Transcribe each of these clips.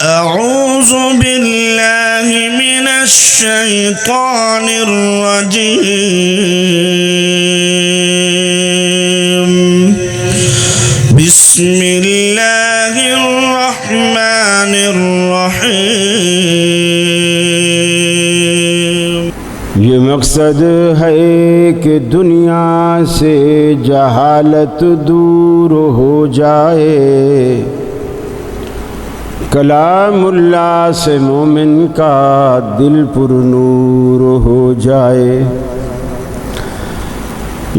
अऊज़ु बिल्लाहि मिनश शैतानिर रजीम। बिस्मिल्लाहिर रहमानिर रहीम। ये मकसद है कि दुनिया से जहालत दूर हो जाए, कलामुल्लाह से मोमिन का दिल पुरनूर हो जाए।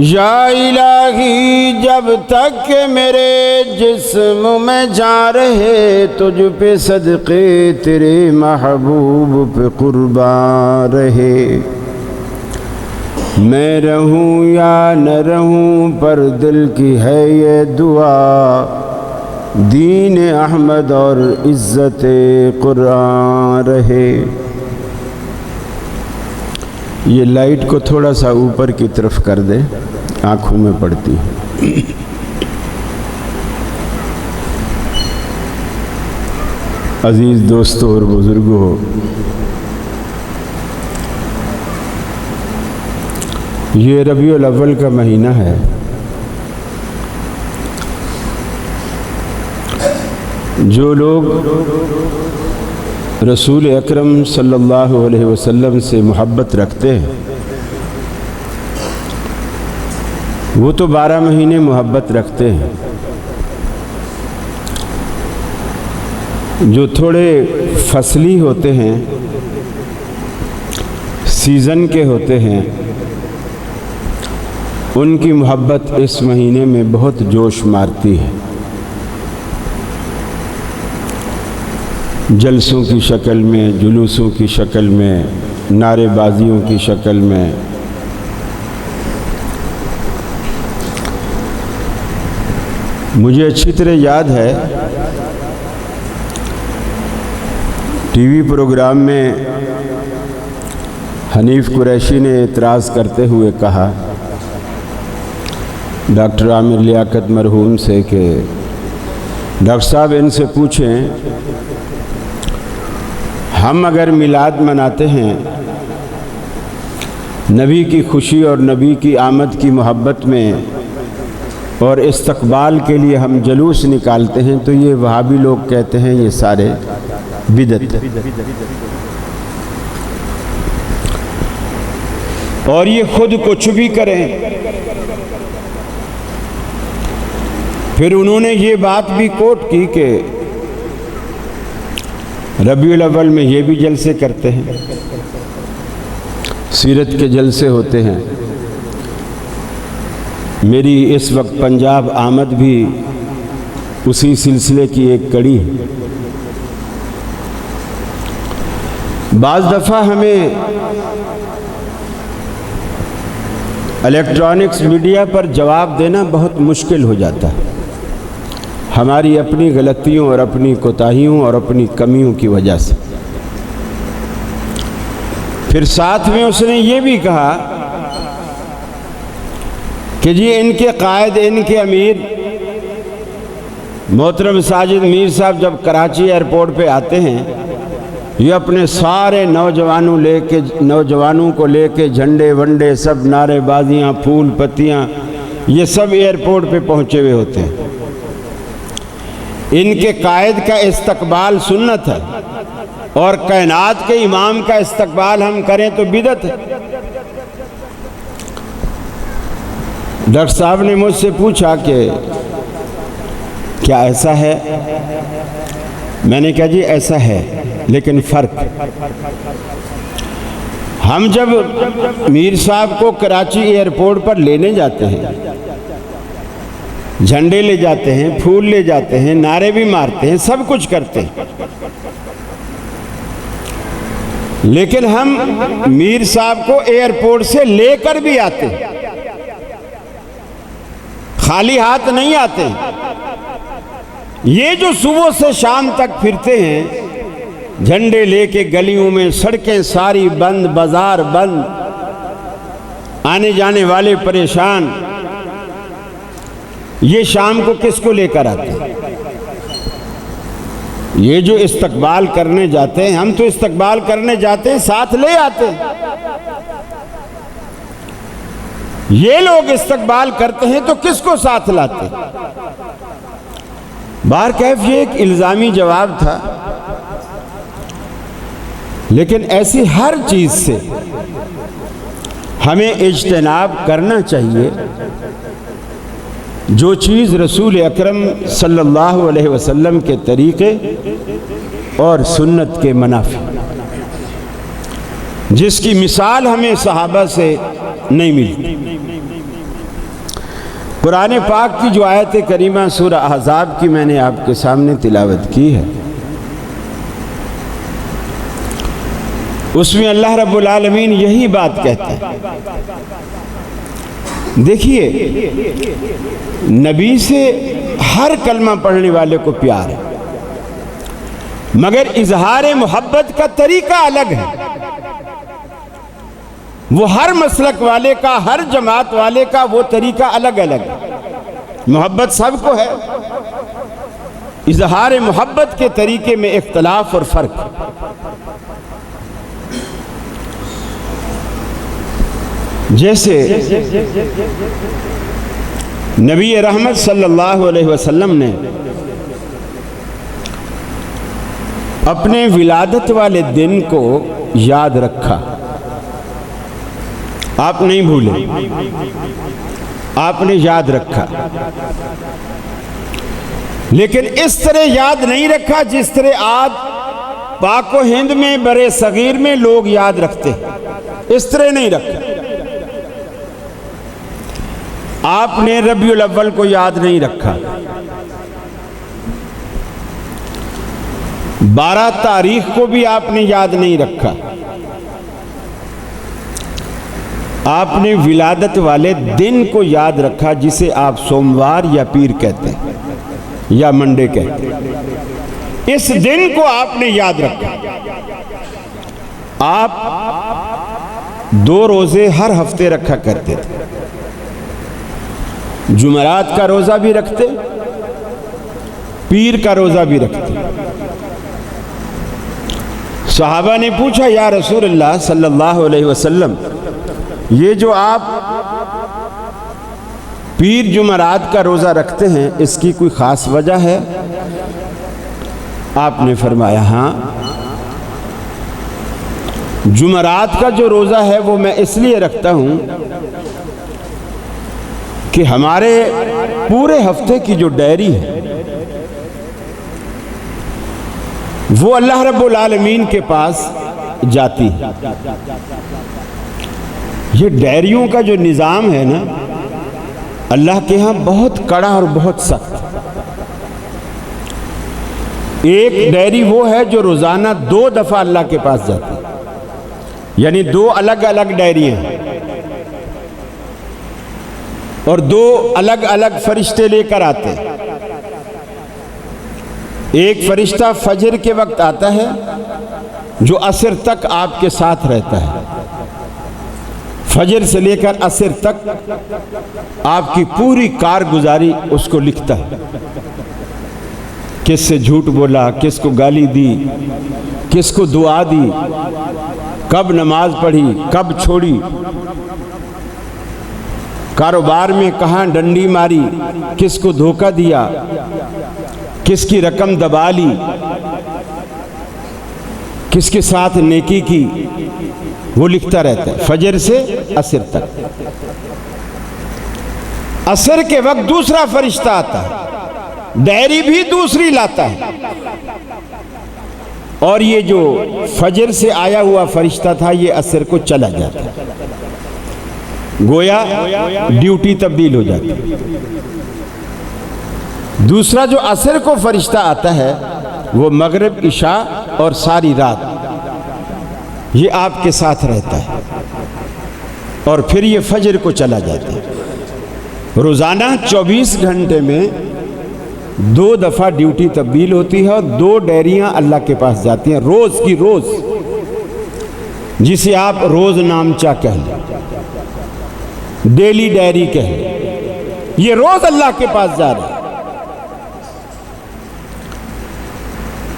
या इलाही जब तक के मेरे जिस्म में जान रहे, तुझ पे सदक़े तेरे महबूब पे कुर्बान रहे। मैं रहूं या न रहूं पर दिल की है ये दुआ, दीन अहमद और इज़्ज़त कुरान रहे। ये लाइट को थोड़ा सा ऊपर की तरफ कर दे, आँखों में पड़ती है। अजीज़ दोस्तों और बुज़ुर्गों, ये रबीउल अव्वल का महीना है। जो लोग रसूल अकरम सल्लल्लाहु अलैहि वसल्लम से मोहब्बत रखते हैं, वो तो 12 महीने मोहब्बत रखते हैं। जो थोड़े फसली होते हैं, सीज़न के होते हैं, उनकी मोहब्बत इस महीने में बहुत जोश मारती है। जलसों की शक्ल में, जुलूसों की शक्ल में, नारेबाजियों की शक्ल में। मुझे अच्छी तरह याद है, टीवी प्रोग्राम में हनीफ कुरैशी ने एतराज़ करते हुए कहा डॉक्टर आमिर लियाकत मरहूम से कि डॉक्टर साहब इनसे पूछें, हम अगर मिलाद मनाते हैं, नबी की खुशी और नबी की आमद की मोहब्बत में और इस्तकबाल के लिए हम जलूस निकालते हैं, तो ये वहाबी लोग कहते हैं ये सारे बिदअत। और ये खुद कुछ भी करें। फिर उन्होंने ये बात भी कोट की कि रबीउल अव्वल में ये भी जलसे करते हैं, सीरत के जलसे होते हैं। मेरी इस वक्त पंजाब आमद भी उसी सिलसिले की एक कड़ी है। बाज़ दफ़ा हमें इलेक्ट्रॉनिक्स मीडिया पर जवाब देना बहुत मुश्किल हो जाता है, हमारी अपनी गलतियों और अपनी कोताहियों और अपनी कमियों की वजह से। फिर साथ में उसने ये भी कहा कि जी इनके कायद, इनके अमीर मोहतरम साजिद मीर साहब जब कराची एयरपोर्ट पे आते हैं, ये अपने सारे नौजवानों को लेके झंडे वंडे सब, नारेबाजियाँ, फूल पत्तियाँ, ये सब एयरपोर्ट पे पहुँचे हुए होते हैं। इनके कायद का इस्तकबाल सुन्नत है और कायनात के इमाम का इस्तकबाल हम करें तो बिदअत है। डॉक्टर साहब ने मुझसे पूछा कि क्या ऐसा है? मैंने कहा जी ऐसा है, लेकिन फ़र्क, हम जब मीर साहब को कराची एयरपोर्ट पर लेने जाते हैं, झंडे ले जाते हैं, फूल ले जाते हैं, नारे भी मारते हैं, सब कुछ करते हैं, लेकिन हम मीर साहब को एयरपोर्ट से लेकर भी आते हैं, खाली हाथ नहीं आते। ये जो सुबह से शाम तक फिरते हैं झंडे लेके गलियों में, सड़कें सारी बंद, बाजार बंद, आने जाने वाले परेशान, ये शाम को किसको लेकर आते हैं? ये जो इस्तकबाल करने जाते हैं, हम तो इस्तकबाल करने जाते हैं साथ ले आते हैं, ये लोग इस्तकबाल करते हैं तो किसको साथ लाते? बार कैफ ये एक इल्जामी जवाब था, लेकिन ऐसी हर चीज से हमें इज्तनाब करना चाहिए जो चीज़ रसूल अकरम सल्लल्लाहु अलैहि वसल्लम के तरीक़े और सुन्नत के मुनाफी, जिसकी मिसाल हमें सहाबा से नहीं मिली। कुरान पाक की जो आयत करीमा सूरह अहज़ाब की मैंने आपके सामने तिलावत की है, उसमें अल्लाह रब्बुल आलमीन यही बात कहते हैं। देखिए, नबी से हर कलमा पढ़ने वाले को प्यार है, मगर इजहार मोहब्बत का तरीका अलग है। वो हर मसलक वाले का, हर जमात वाले का वो तरीका अलग अलग है। मोहब्बत सबको है, इजहार मोहब्बत के तरीके में इख्तलाफ और फर्क है। जैसे नबी रहमत सल्लल्लाहु अलैहि वसल्लम ने अपने विलादत वाले दिन को याद रखा, आप नहीं भूले, आपने याद रखा, लेकिन इस तरह याद नहीं रखा जिस तरह आज पाको हिंद में बड़े सगीर में लोग याद रखते, इस तरह नहीं रखा। आपने रबीउल अव्वल को याद नहीं रखा, 12 तारीख को भी आपने याद नहीं रखा। आपने विलादत वाले दिन को याद रखा, जिसे आप सोमवार या पीर कहते हैं या मंडे कहते हैं। इस दिन को आपने याद रखा। आप 2 रोजे हर हफ्ते रखा करते थे, जुमरात का रोजा भी रखते, पीर का रोजा भी रखते। सहाबा ने पूछा, या रसूलल्लाह सल्लल्लाहु अलैहि वसल्लम, ये जो आप पीर जुमरात का रोजा रखते हैं, इसकी कोई खास वजह है? आपने फरमाया, हाँ, जुमरात का जो रोजा है वो मैं इसलिए रखता हूं कि हमारे पूरे हफ्ते की जो डायरी है वो अल्लाह रब्बुल आलमीन के पास जाती है। ये डायरियों का जो निज़ाम है ना, अल्लाह के यहाँ बहुत कड़ा और बहुत सख्त। एक डायरी वो है जो रोज़ाना 2 दफ़ा अल्लाह के पास जाती है, यानी 2 अलग अलग डायरियाँ हैं और 2 अलग अलग फरिश्ते लेकर आते हैं। एक फरिश्ता फजर के वक्त आता है जो असर तक आपके साथ रहता है, फजर से लेकर असर तक आपकी पूरी कारगुजारी उसको लिखता है। किससे झूठ बोला, किसको गाली दी, किसको दुआ दी, कब नमाज पढ़ी, कब छोड़ी, कारोबार में कहाँ डंडी मारी, किसको धोखा दिया, किसकी रकम दबा ली, किसके साथ नेकी की, वो लिखता रहता है फजर से असर तक। असर के वक्त दूसरा फरिश्ता आता है, डायरी भी दूसरी लाता है, और ये जो फजर से आया हुआ फरिश्ता था ये असर को चला जाता है, गोया ड्यूटी तब्दील हो जाती है। दूसरा जो असर को फरिश्ता आता है वो मगरिब, इशा और सारी रात ये आपके साथ रहता है, और फिर ये फजर को चला जाता है। रोज़ाना 24 घंटे में 2 दफ़ा ड्यूटी तब्दील होती है और 2 डायरियाँ अल्लाह के पास जाती हैं, रोज़ की रोज़, जिसे आप रोज़ नामचा कह लें, डेली डायरी कह लें, ये रोज़ अल्लाह के पास जा रहा है।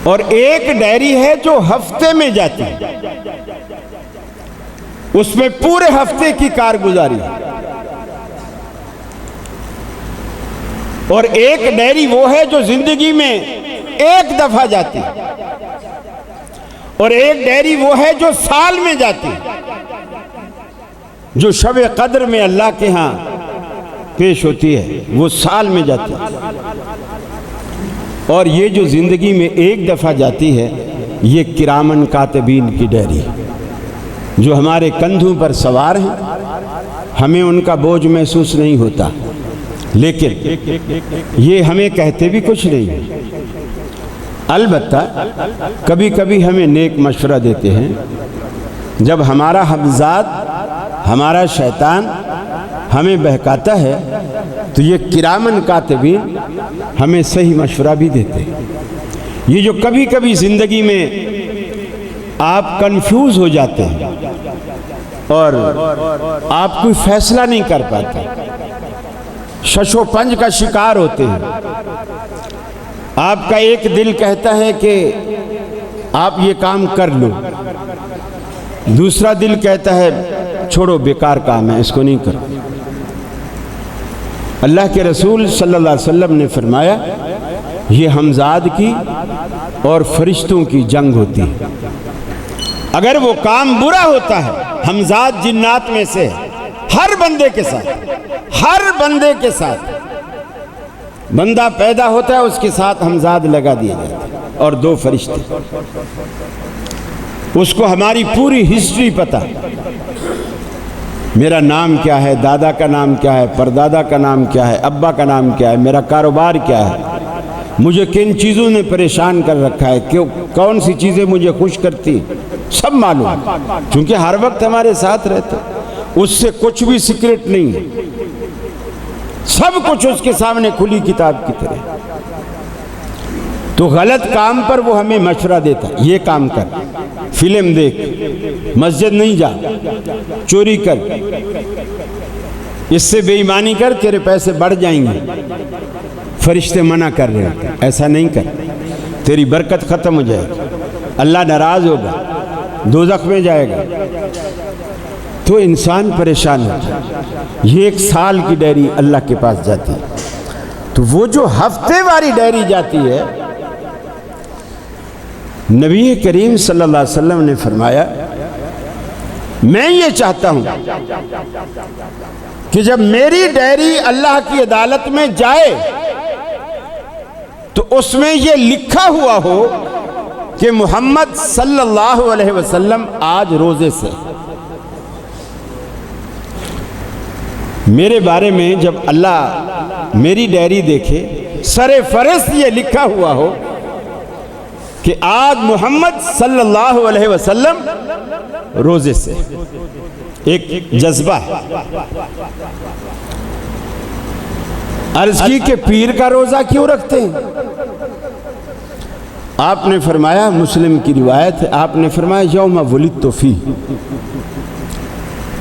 और एक डायरी है जो हफ्ते में जाती है, उसमें पूरे हफ्ते की कारगुजारी है। और एक डायरी वो है जो जिंदगी में एक दफा जाती है, और एक डायरी वो है जो साल में जाती है, जो शब कद्र में अल्लाह के यहां पेश होती है, वो साल में जाती है। और ये जो जिंदगी में एक दफा जाती है, ये किरामन कातिबीन की डायरी है, जो हमारे कंधों पर सवार हैं। हमें उनका बोझ महसूस नहीं होता, लेकिन ये हमें कहते भी कुछ नहीं। अलबत्ता कभी कभी हमें नेक मशवरा देते हैं। जब हमारा हमजाद, हमारा शैतान हमें बहकाता है, तो ये किरामन कातिबीन हमें सही मशवरा भी देते हैं। ये जो कभी कभी ज़िंदगी में आप कंफ्यूज हो जाते हैं और आप कोई फैसला नहीं कर पाते, शशोपंज का शिकार होते हैं। आपका एक दिल कहता है कि आप ये काम कर लो, दूसरा दिल कहता है छोड़ो, बेकार काम है, इसको नहीं करो। अल्लाह के रसूल सल्लल्लाहु अलैहि वसल्लम ने फरमाया, ये हमजाद की और फरिश्तों की जंग होती है। अगर वो काम बुरा होता है, हमजाद जिन्नात में से हर बंदे के साथ, हर बंदे के साथ बंदा पैदा होता है, उसके साथ हमजाद लगा दिए जाते हैं और दो फरिश्ते। उसको हमारी पूरी हिस्ट्री पता, मेरा नाम क्या है, दादा का नाम क्या है, परदादा का नाम क्या है, अब्बा का नाम क्या है, मेरा कारोबार क्या है, मुझे किन चीज़ों ने परेशान कर रखा है, क्यों, कौन सी चीज़ें मुझे खुश करती, सब मालूम, क्योंकि हर वक्त हमारे साथ रहते। उससे कुछ भी सीक्रेट नहीं है, सब कुछ उसके सामने खुली किताब की तरह। तो गलत काम पर वो हमें मशवरा देता, ये काम कर, फिल्म देख, मस्जिद नहीं जा, चोरी कर, इससे बेईमानी कर, तेरे पैसे बढ़ जाएंगे। फरिश्ते मना कर रहे होते, ऐसा नहीं कर, तेरी बरकत खत्म हो जाएगी, अल्लाह नाराज होगा, दोज़ख में जाएगा। तो इंसान परेशान होता है। ये एक साल की डायरी अल्लाह के पास जाती है। तो वो जो हफ्ते वाली डायरी जाती है, नबी करीम सल्लल्लाहु अलैहि वसल्लम ने फरमाया, मैं ये चाहता हूं कि जब मेरी डायरी अल्लाह की अदालत में जाए तो उसमें ये लिखा हुआ हो कि मोहम्मद सल्लल्लाहु अलैहि वसल्लम आज रोजे से। मेरे बारे में जब अल्लाह मेरी डायरी देखे, सरे फहरिस्त ये लिखा हुआ हो कि आज मोहम्मद सल्लल्लाहु अलैहि वसल्लम रोजे से, एक जज्बा है। अर्ज की कि पीर का रोजा क्यों रखते हैं? आपने फरमाया, मुस्लिम की रिवायत है, आपने फरमाया यौम वुलिदतु फी,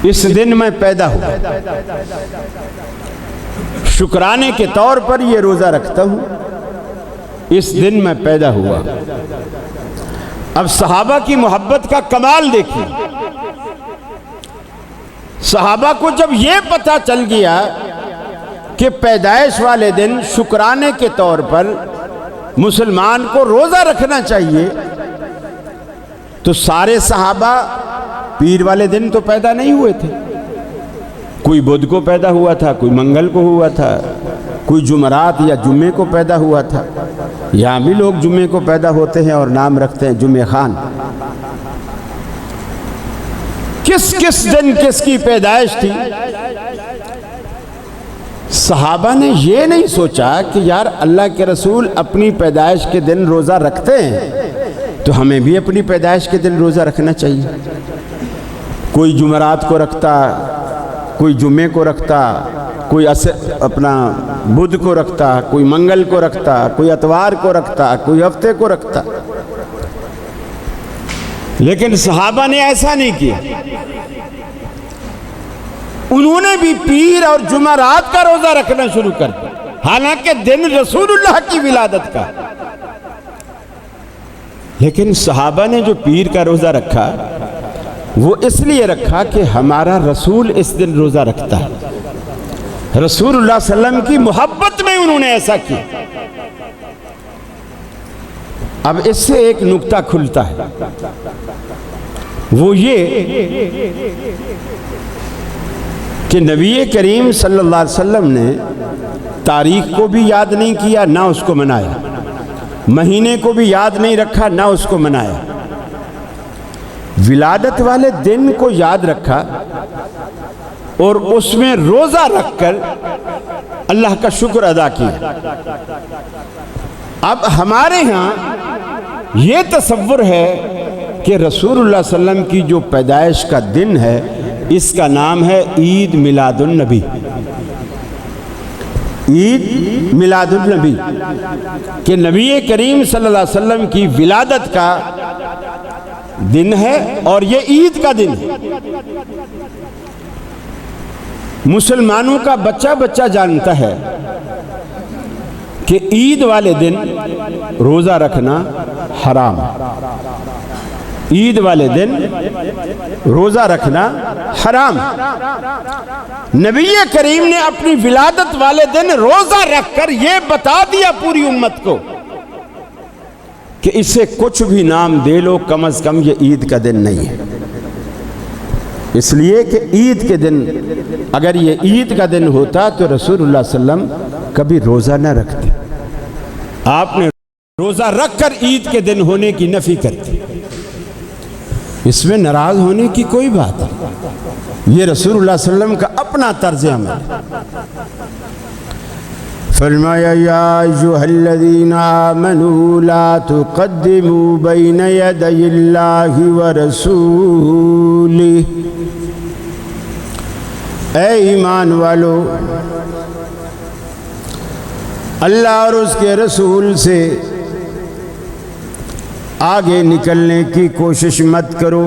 इस दिन मैं पैदा हुआ, शुक्राने के तौर पर यह रोजा रखता हूं, इस दिन मैं पैदा हुआ। अब सहाबा की मोहब्बत का कमाल देखिए। सहाबा को जब यह पता चल गया कि पैदाइश वाले दिन शुक्राने के तौर पर मुसलमान को रोजा रखना चाहिए, तो सारे सहाबा पीर वाले दिन तो पैदा नहीं हुए थे। कोई बुध को पैदा हुआ था, कोई मंगल को हुआ था, कोई जुमरात या जुम्मे को पैदा हुआ था। यहाँ भी लोग जुम्मे को पैदा होते हैं और नाम रखते हैं जुम्मे खान। किस किस दिन किसकी पैदाइश थी? सहाबा ने ये नहीं सोचा कि यार अल्लाह के रसूल अपनी पैदाइश के दिन रोज़ा रखते हैं, तो हमें भी अपनी पैदाइश के दिन रोज़ा रखना चाहिए। कोई जुमरात को रखता, कोई जुम्मे को रखता, कोई अपना बुध को रखता, कोई मंगल को रखता, कोई इतवार को रखता, कोई हफ्ते को रखता। लेकिन सहाबा ने ऐसा नहीं किया। उन्होंने भी पीर और जुमरात का रोजा रखना शुरू कर दिया, हालांकि दिन रसूलुल्लाह की विलादत का। लेकिन सहाबा ने जो पीर का रोज़ा रखा वो इसलिए रखा कि हमारा रसूल इस दिन रोज़ा रखता है, रसूलुल्लाह सल्लल्लाहु अलैहि वसल्लम की मोहब्बत में उन्होंने ऐसा किया। अब इससे एक नुक्ता खुलता है, वो ये कि नबी करीम सल्लल्लाहु अलैहि वसल्लम ने तारीख को भी याद नहीं किया, ना उसको मनाया, महीने को भी याद नहीं रखा, ना उसको मनाया, विलादत वाले दिन को याद रखा और उसमें रोजा रखकर अल्लाह का शुक्र अदा किया। अब हमारे यहाँ ये तसव्वुर है कि रसूलुल्लाह सल्लल्लाहु अलैहि वसल्लम की जो पैदाइश का दिन है इसका नाम है ईद मिलादुन नबी। ईद मिलादुन नबी कि नबी करीम सल्लल्लाहु अलैहि वसल्लम की विलादत का दिन है और ये ईद का दिन है। मुसलमानों का बच्चा बच्चा जानता है कि ईद वाले दिन रोजा रखना हराम, ईद वाले दिन रोजा रखना हराम। नबी करीम ने अपनी विलादत वाले दिन रोजा रखकर यह बता दिया पूरी उम्मत को कि इससे कुछ भी नाम दे लो, कम से कम ये ईद का दिन नहीं है। इसलिए कि ईद के दिन, अगर ये ईद का दिन होता तो रसूलुल्लाह सल्लल्लाहु अलैहि वसल्लम कभी रोजा न रखते। आपने रोजा रखकर ईद के दिन होने की नफी कर दी, इसमें नाराज होने की कोई बात नहीं। ये रसूलुल्लाह सल्लल्लाहु अलैहि वसल्लम का अपना तर्ज अमल। फरमाया या अय्युहल्लज़ीना आमनू ला तुक़द्दिमू बैन यदयिल्लाहि व रसूलिही, ऐ ईमान वालो, अल्लाह और उसके रसूल से आगे निकलने की कोशिश मत करो।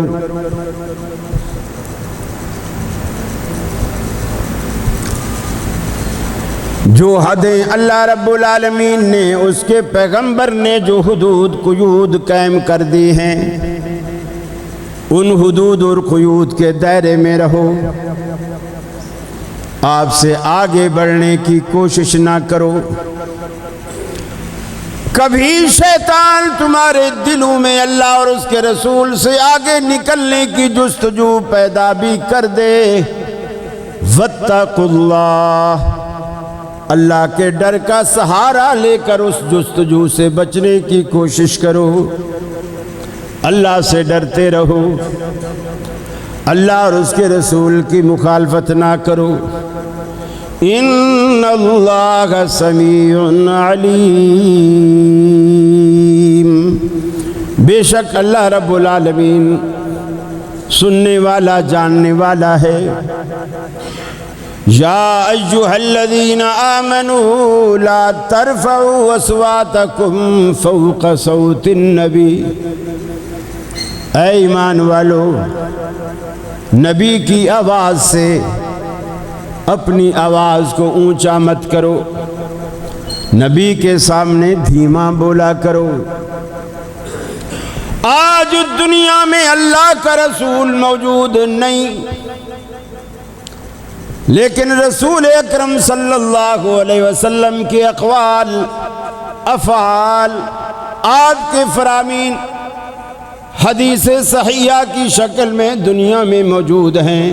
जो हदें अल्लाह रब्बुल आलमीन ने, उसके पैगंबर ने जो हुदूद कुयूद कायम कर दी हैं, उन हुदूद और कुयूद के दायरे में रहो। आपसे आगे बढ़ने की कोशिश ना करो। कभी शैतान तुम्हारे दिलों में अल्लाह और उसके रसूल से आगे निकलने की जुस्तजू पैदा भी कर दे। वत्तकुल्लाह, अल्लाह के डर का सहारा लेकर उस जुस्तजू से बचने की कोशिश करो। अल्लाह से डरते रहो, अल्लाह और उसके रसूल की मुखालफत ना करो। इन्नल्लाह समीउन अलीम, बेशक अल्लाह रब्बुल आलमीन सुनने वाला जानने वाला है। या अय्युहल्लज़ीना आमनू ला तरफ़ऊ अस्वातकुम फ़ौक़ सौतिन नबी, ऐ ईमान वालो, नबी की आवाज़ से अपनी आवाज़ को ऊंचा मत करो, नबी के सामने धीमा बोला करो। आज दुनिया में अल्लाह का रसूल मौजूद नहीं, लेकिन रसूल अकरम सल्लल्लाहु अलैहि वसल्लम के अक़वाल अफ़आल आपके फ़रामीन हदीस सहीहा की शक्ल में दुनिया में मौजूद हैं।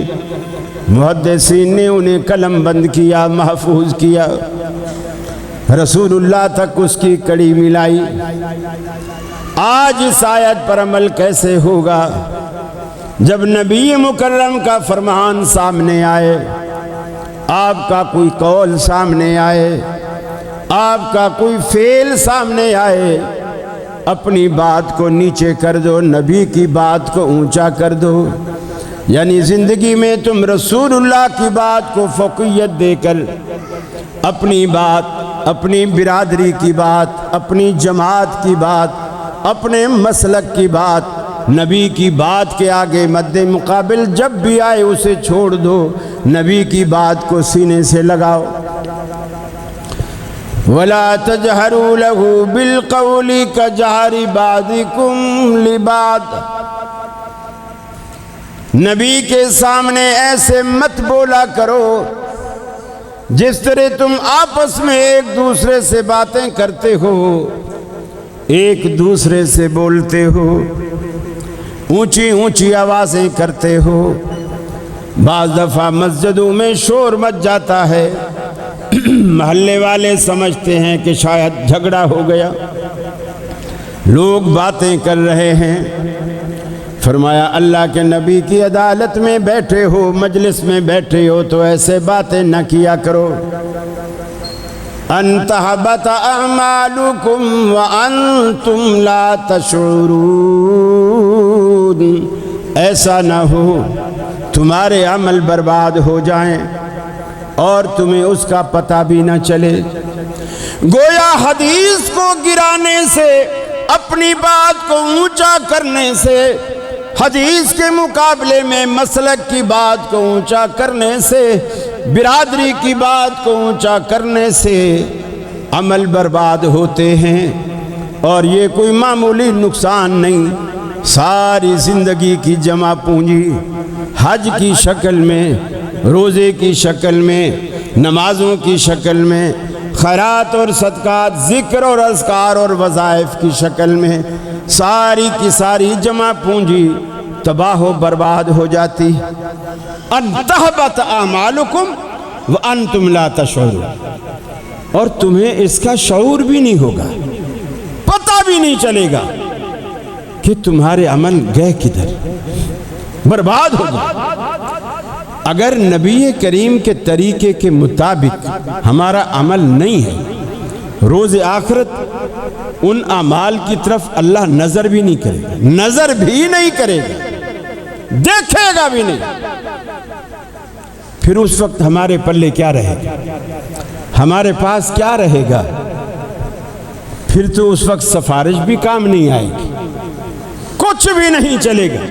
मुहद्दिसीन ने उन्हें कलम बंद किया, महफूज किया, रसूलुल्लाह तक उसकी कड़ी मिलाई। आज इस आयत पर अमल कैसे होगा जब नबी मुकर्रम का फरमान सामने आए, आपका कोई कौल सामने आए, आपका कोई फेल सामने आए, अपनी बात को नीचे कर दो, नबी की बात को ऊंचा कर दो। यानी ज़िंदगी में तुम रसूलुल्लाह की बात को फ़ौक़ियत देकर अपनी बात, अपनी बिरादरी की बात, अपनी जमात की बात, अपने मसलक की बात, नबी की बात के आगे मद्दे मुकाबिल जब भी आए उसे छोड़ दो, नबी की बात को सीने से लगाओ। वला तजहरू लहू बिलकौली कजहरी बादिकुम लिबाद। नबी के सामने ऐसे मत बोला करो जिस तरह तुम आपस में एक दूसरे से बातें करते हो, एक दूसरे से बोलते हो, ऊंची ऊंची आवाजें करते हो। बाज़ दफ़ा मस्जिदों में शोर मच जाता है, मोहल्ले वाले समझते हैं कि शायद झगड़ा हो गया, लोग बातें कर रहे हैं। फरमाया अल्लाह के नबी की अदालत में बैठे हो, मजलिस में बैठे हो तो ऐसे बातें न किया करो। अन्तहबत अमालुकुम व अंतुम ला तशऊरून। ऐसा न हो तुम्हारे अमल बर्बाद हो जाएं और तुम्हें उसका पता भी न चले। गोया हदीस को गिराने से, अपनी बात को ऊंचा करने से, हदीस के मुकाबले में मसलक की बात को ऊंचा करने से, बिरादरी की बात को ऊंचा करने से अमल बर्बाद होते हैं। और ये कोई मामूली नुकसान नहीं, सारी ज़िंदगी की जमा पूंजी हज की शक्ल में, रोज़े की शक्ल में, नमाज़ों की शक्ल में, खैरात और सदकात, ज़िक्र और अज़कार और वज़ाइफ की शक्ल में, सारी की सारी जमा पूंजी तबाह व बर्बाद हो जाती। अन्तहबत आमालुकुम व अंतुम ला तशऊरून। और तुम्हें इसका शऊर भी नहीं होगा, पता भी नहीं चलेगा कि तुम्हारे अमल गए किधर, बर्बाद हो गए। अगर नबी करीम के तरीके के मुताबिक हमारा अमल नहीं है, रोज़ आखिरत उन अमाल की तरफ अल्लाह नजर भी नहीं करेगा, नजर भी नहीं करेगा, देखेगा भी नहीं। फिर उस वक्त हमारे पल्ले क्या रहेगा, हमारे पास क्या रहेगा? फिर तो उस वक्त सिफारिश भी काम नहीं आएगी, कुछ भी नहीं चलेगा।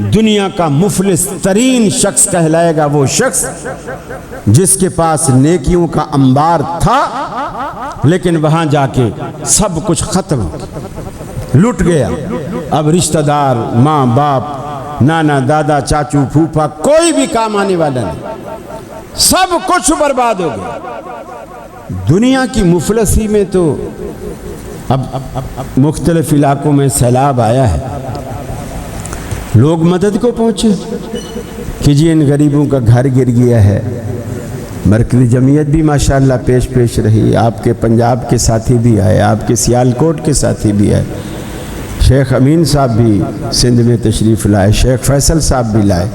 दुनिया का मुफलिस तरीन शख्स कहलाएगा वो शख्स जिसके पास नेकियों का अंबार था, लेकिन वहां जाके सब कुछ खत्म, लुट गया। अब रिश्तेदार, माँ बाप, नाना दादा, चाचू फूफा, कोई भी काम आने वाला नहीं, सब कुछ बर्बाद हो गया। दुनिया की मुफलसी में तो अब मुख्तलिफ इलाकों में सैलाब आया है, लोग मदद को पहुंचे कि जी इन गरीबों का घर गिर गया है। मरकज़ी जमीयत भी माशाअल्लाह पेश रही, आपके पंजाब के साथी भी आए, आपके सियालकोट के साथी भी आए, शेख अमीन साहब भी सिंध में तशरीफ़ लाए, शेख फैसल साहब भी लाए,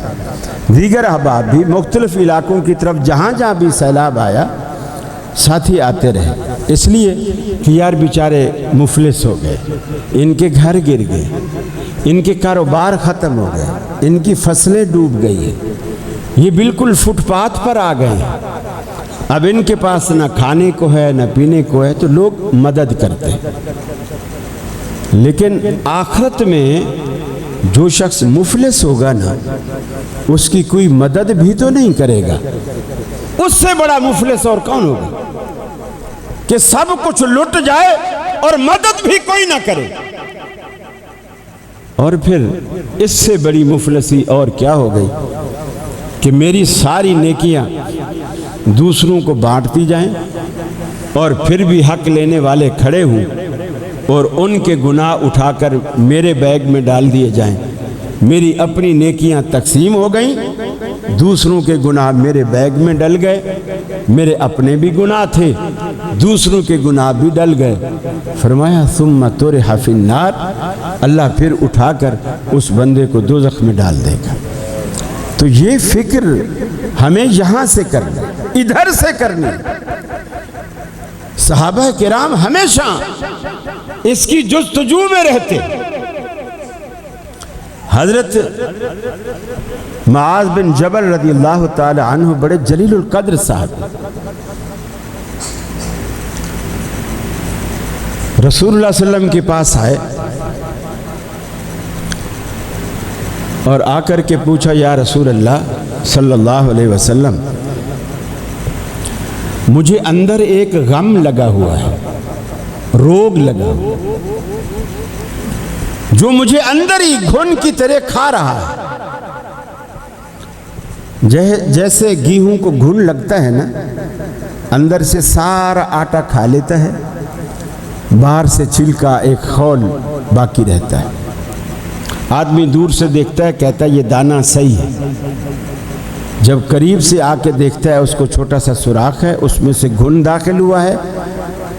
दीगर अहबाब भी मुख्तलिफ इलाकों की तरफ जहाँ जहाँ भी सैलाब आया साथी आते रहे। इसलिए कि यार बेचारे मुफलिस हो गए, इनके घर गिर गए, इनके कारोबार ख़त्म हो गए, इनकी फसलें डूब गई है, ये बिल्कुल फुटपाथ पर आ गए, अब इनके पास न खाने को है न पीने को है, तो लोग मदद करते हैं। लेकिन आखिरत में जो शख्स मुफलिस होगा ना, उसकी कोई मदद भी तो नहीं करेगा। उससे बड़ा मुफलिस और कौन होगा कि सब कुछ लुट जाए और मदद भी कोई ना करे। और फिर इससे बड़ी मुफलिसी और क्या हो गई कि मेरी सारी नेकियां दूसरों को बांटती जाएं और फिर भी हक लेने वाले खड़े हों और उनके गुनाह उठाकर मेरे बैग में डाल दिए जाएं। मेरी अपनी नेकियां तकसीम हो गईं, दूसरों के गुनाह मेरे बैग में डल गए, मेरे अपने भी गुनाह थे, दूसरों के गुनाह भी डल गए। फरमाया सुम्मा तुरहा फिन्नार, अल्लाह फिर उठाकर उस बंदे को दोज़ख में डाल देगा। तो ये फिक्र हमें यहाँ से करनी, इधर से करनी। सहाबा किराम हमेशा इसकी जुस्तजू में रहते। हजरत मुआज़ बिन जबल रज़ियल्लाहु ताला अन्हु बड़े जलीलुल कद्र साहब, रसूलुल्लाह सल्लल्लाहु अलैहि वसल्लम के पास आए और आकर के पूछा, या रसूल अल्लाह सल्लल्लाहु अलैहि वसल्लम, मुझे अंदर एक गम लगा हुआ है, रोग लगा हुआ, जो मुझे अंदर ही घुन की तरह खा रहा है। जैसे गेहूं को घुन लगता है ना, अंदर से सारा आटा खा लेता है, बाहर से छिलका एक खौल बाकी रहता है। आदमी दूर से देखता है, कहता है ये दाना सही है। जब करीब से आके देखता है, उसको छोटा सा सुराख है, उसमें से घुन दाखिल हुआ है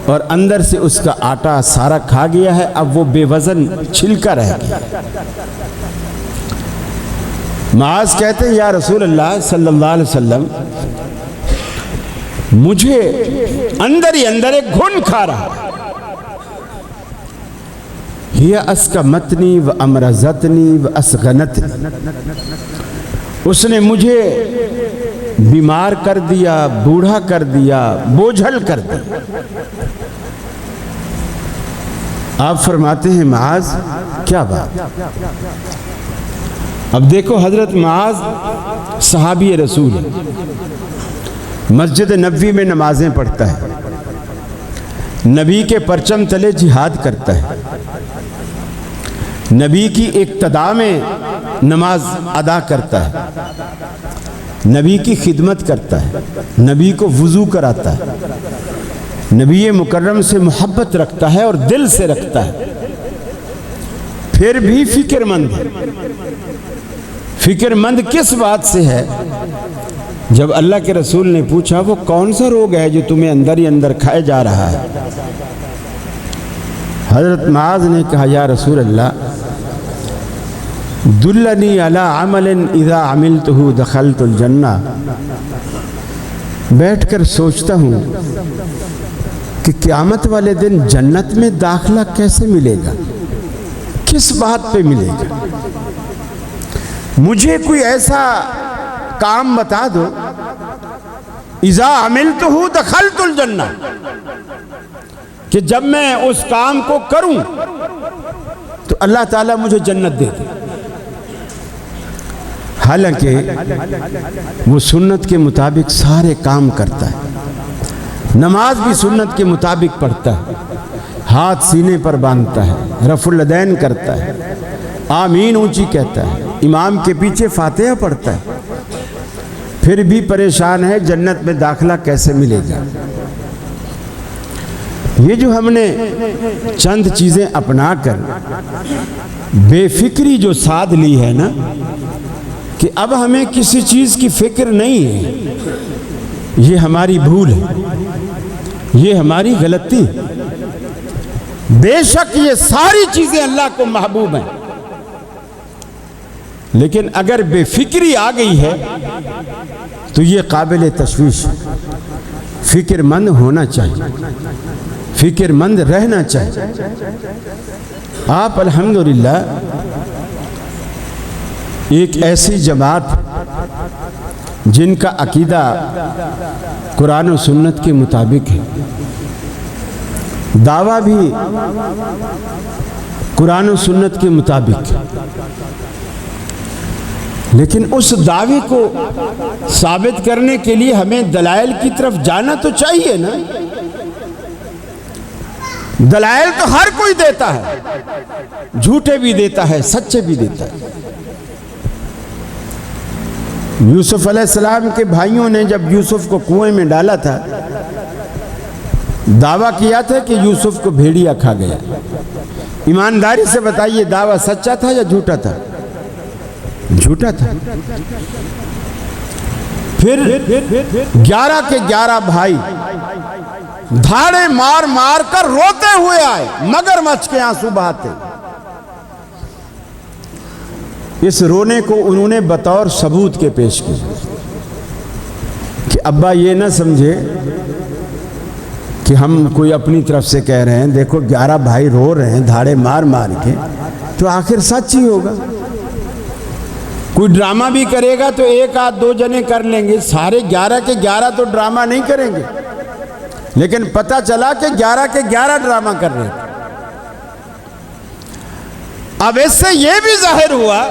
और अंदर से उसका आटा सारा खा गया है। अब वो बेवजन छिलका रह गया। माज कहते हैं, या रसूल अल्लाह सल्लल्लाहु अलैहि वसल्लम, मुझे अंदर ही अंदर एक घुन खा रहा है। हिया अस्कमतनी व अमरजतनी व असगनतनी, उसने मुझे बीमार कर दिया, बूढ़ा कर दिया, बोझल कर दिया। आप फरमाते हैं, माज क्या बात। अब देखो, हजरत माज सहाबी रसूल है, मस्जिद नबवी में नमाजें पढ़ता है, नबी के परचम तले जिहाद करता है, नबी की इक्तदा में नमाज अदा करता है, नबी की खिदमत करता है, नबी को वुजू कराता है, नबी मुकर्रम से मोहब्बत रखता है और दिल से रखता है, फिर भी फिक्रमंद है। फिक्रमंद किस बात से है? जब अल्लाह के रसूल ने पूछा, वो कौन सा रोग है जो तुम्हें अंदर ही अंदर खाए जा रहा है? हजरत माज ने कहा, या रसूल अल्लाह, दुल्लनी अला अमलिन इज़ा अमिलतहु दखलतुल जन्ना। बैठकर सोचता हूँ कि क़यामत वाले दिन जन्नत में दाखला कैसे मिलेगा, किस बात पे मिलेगा। मुझे कोई ऐसा काम बता दो, इज़ा अमिलतहु दखलतुल जन्ना, कि जब मैं उस काम को करूं तो अल्लाह ताला मुझे जन्नत दे दे। हालांकि वो सुन्नत के मुताबिक सारे काम करता है, नमाज भी सुन्नत के मुताबिक पढ़ता है, हाथ सीने पर बांधता है, रफुल यदैन करता है, आमीन ऊंची कहता है, इमाम के पीछे फातिहा पढ़ता है, फिर भी परेशान है जन्नत में दाखला कैसे मिलेगा। ये जो हमने चंद चीजें अपनाकर बेफिक्री जो साध ली है ना, कि अब हमें किसी चीज की फिक्र नहीं है, ये हमारी भूल है, ये हमारी गलती। बेशक ये सारी चीजें अल्लाह को महबूब हैं, लेकिन अगर बेफिक्री आ गई है तो ये काबिल तशवीश है। फिक्रमंद होना चाहिए, फिक्रमंद रहना चाहिए। आप अल्हम्दुलिल्लाह एक ऐसी जमात जिनका अकीदा कुरान और सुन्नत के मुताबिक है, दावा भी कुरान और सुन्नत के मुताबिक है, लेकिन उस दावे को साबित करने के लिए हमें दलाइल की तरफ जाना तो चाहिए ना। दलाइल तो हर कोई देता है, झूठे भी देता है, सच्चे भी देता है। यूसुफ अलैहिस्सलाम के भाइयों ने जब यूसुफ को कुएं में डाला था, दावा किया था कि यूसुफ को भेड़िया खा गया। ईमानदारी से बताइए, दावा सच्चा था या झूठा था? झूठा था। फिर 11 के 11 भाई धाड़े मार मार कर रोते हुए आए, मगरमच्छ के आंसू बहाते। इस रोने को उन्होंने बतौर सबूत के पेश किया कि अब्बा ये ना समझे कि हम कोई अपनी तरफ से कह रहे हैं। देखो 11 भाई रो रहे हैं धाड़े मार मार के, तो आखिर सच ही होगा। कोई ड्रामा भी करेगा तो एक आध दो जने कर लेंगे, सारे 11 के 11 तो ड्रामा नहीं करेंगे। लेकिन पता चला कि 11 के 11 ड्रामा कर रहे थे। अब इससे यह भी जाहिर हुआ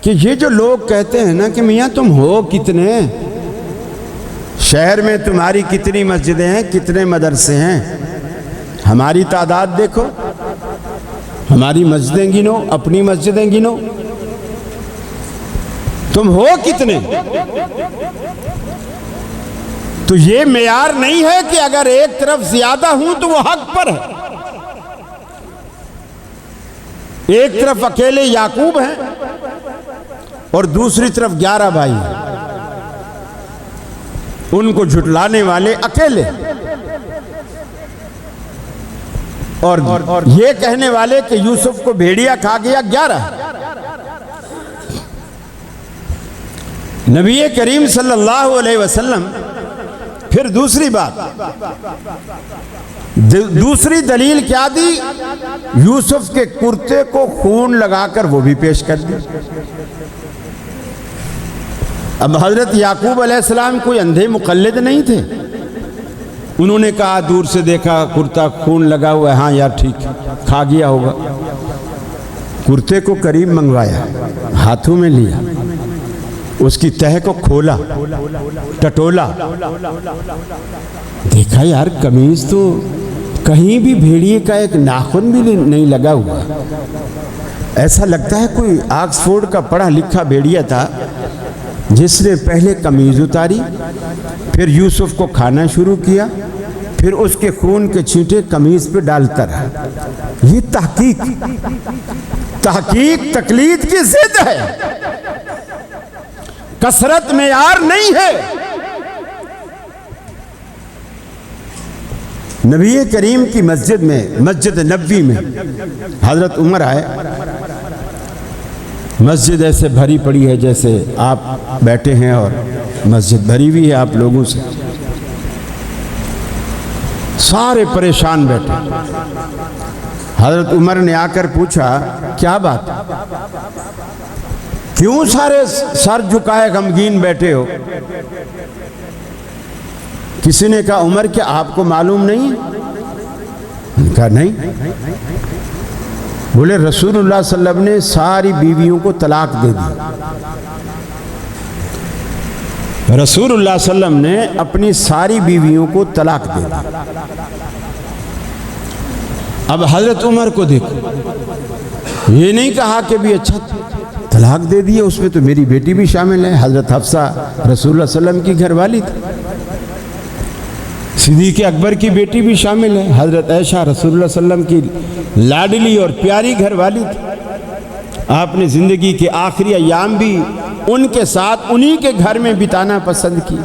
कि ये जो लोग कहते हैं ना कि मियाँ तुम हो कितने, शहर में तुम्हारी कितनी मस्जिदें हैं, कितने मदरसे हैं? हमारी तादाद देखो, हमारी मस्जिदें गिनो, अपनी मस्जिदें गिनो, तुम हो कितने? तो ये मेयार नहीं है कि अगर एक तरफ ज्यादा हूं तो वो हक पर है। एक तरफ अकेले याकूब हैं और दूसरी तरफ 11 भाई हैं, उनको झुटलाने वाले अकेले, और ये कहने वाले कि यूसुफ को भेड़िया खा गया 11। नबी करीम सल्लल्लाहु अलैहि वसल्लम, फिर दूसरी बात, दूसरी दलील क्या दी? यूसुफ के कुर्ते को खून लगाकर वो भी पेश कर दी। अब हजरत याकूब अलैहिस्सलाम कोई अंधे मुकल्लिद नहीं थे। उन्होंने कहा, दूर से देखा कुर्ता खून लगा हुआ है, हाँ यार ठीक है, खा गया होगा। कुर्ते को करीब मंगवाया, हाथों में लिया, उसकी तह को खोला, टटोला, देखा यार कमीज तो कहीं भी भेड़िए का एक नाखून भी नहीं लगा हुआ। ऐसा लगता है कोई ऑक्सफोर्ड का पढ़ा लिखा भेड़िया था जिसने पहले कमीज उतारी, फिर यूसुफ को खाना शुरू किया, फिर उसके खून के छींटे कमीज पे डालता रहा। ये तहकीक तकलीद की जिद है, कसरत मेयार नहीं है। नबी करीम की मस्जिद में, मस्जिद नबवी में हजरत उमर आए। मस्जिद ऐसे भरी पड़ी है जैसे आप बैठे हैं और मस्जिद भरी हुई है आप लोगों से, सारे परेशान बैठे। हजरत उमर ने आकर पूछा, क्या बात, क्यों सारे सर झुकाए गमगीन बैठे हो? किसी ने कहा, उमर क्या आपको मालूम नहीं? कहा नहीं। बोले रसूलुल्लाह सल्लल्लाहु अलैहि वसल्लम ने सारी बीवियों को तलाक दे दी। रसूलुल्लाह सल्लल्लाहु अलैहि वसल्लम ने अपनी सारी बीवियों को तलाक दे दी। अब हजरत उमर को देखो, ये नहीं कहा कि भी अच्छा तलाक दे दिए, उसमें तो मेरी बेटी भी शामिल है। हजरत हफ्सा रसूलुल्लाह सल्लल्लाहु अलैहि वसल्लम की घरवाली थी, सिद्दीक़ अकबर की बेटी भी शामिल है। हजरत आयशा रसूलुल्लाह सल्लल्लाहु अलैहि वसल्लम की लाडली और प्यारी घरवाली थी। आपने जिंदगी के आखिरी अयाम भी उनके साथ उन्हीं के घर में बिताना पसंद की।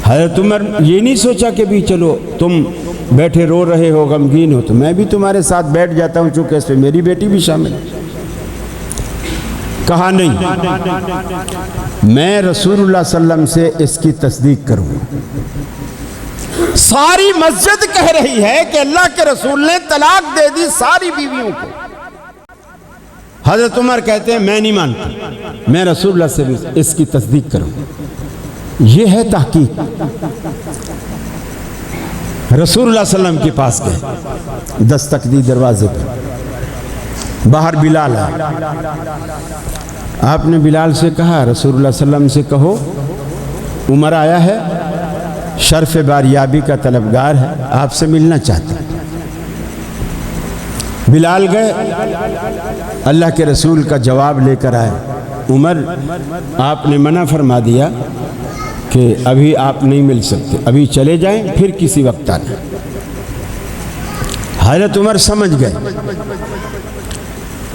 हजरत उमर ये नहीं सोचा कि भी चलो तुम बैठे रो रहे हो, गमगीन हो, तो मैं भी तुम्हारे साथ बैठ जाता हूं, चूंकि इसमें मेरी बेटी भी शामिल है। कहा नहीं, मैं रसूलुल्लाह सल्लल्लाहु अलैहि वसल्लम से इसकी तस्दीक करूंगा। सारी मस्जिद कह रही है कि अल्लाह के रसूल ने तलाक दे दी सारी बीवियों को। हजरत उमर कहते हैं, मैं नहीं मानता, मैं रसूलुल्लाह से इसकी तस्दीक करूंगा। यह है तहकीक। रसूलुल्लाह सल्लल्लाहु अलैहि वसल्लम के पास गए, दस्तक दी दरवाजे पर, बाहर बिलाल है। आपने बिलाल से कहा, रसूलुल्लाह सल्लल्लाहु अलैहि वसल्लम से कहो उमर आया है, शर्फ बारियाबी का तलबगार है, आपसे मिलना चाहता है। बिलाल गए, अल्लाह के रसूल का जवाब लेकर आए। उमर, आपने मना फरमा दिया कि अभी आप नहीं मिल सकते, अभी चले जाएं, फिर किसी वक्त आना। हज़रत उमर समझ गए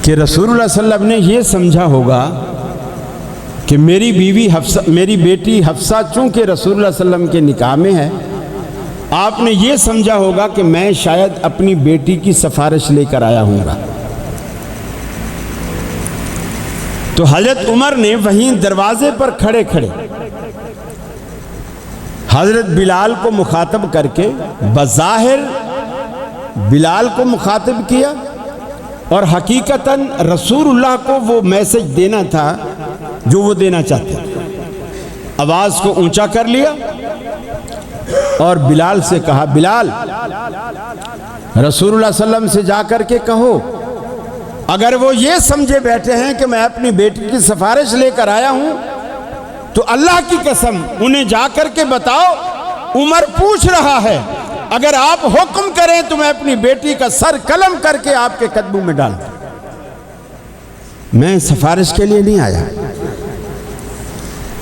कि रसूलुल्लाह सल्लल्लाहु अलैहि वसल्लम ने ये समझा होगा कि मेरी बीवी हफ्सा, मेरी बेटी हफ्सा चूंकि रसूलुल्लाह सल्लल्लाहु अलैहि वसल्लम के निकाह में है, आपने ये समझा होगा कि मैं शायद अपनी बेटी की सिफारिश लेकर आया हूँगा। तो हज़रत उमर ने वहीं दरवाजे पर खड़े खड़े हज़रत बिलाल को मुखातब करके बज़ाहिर बिलाल को मुखातब किया और हकीकतन रसूलुल्लाह को वो मैसेज देना था जो वो देना चाहते। आवाज़ को ऊंचा कर लिया और बिलाल से कहा, बिलाल रसूलुल्लाह सल्लल्लाहु अलैहि वसल्लम से जाकर के कहो, अगर वो ये समझे बैठे हैं कि मैं अपनी बेटी की सिफारिश लेकर आया हूं, तो तो अल्लाह की कसम उन्हें जाकर के बताओ, उमर पूछ रहा है, अगर आप हुक्म करें तो मैं अपनी बेटी का सर कलम करके आपके कदमों में डाल दूं। मैं सिफारिश के लिए नहीं आया,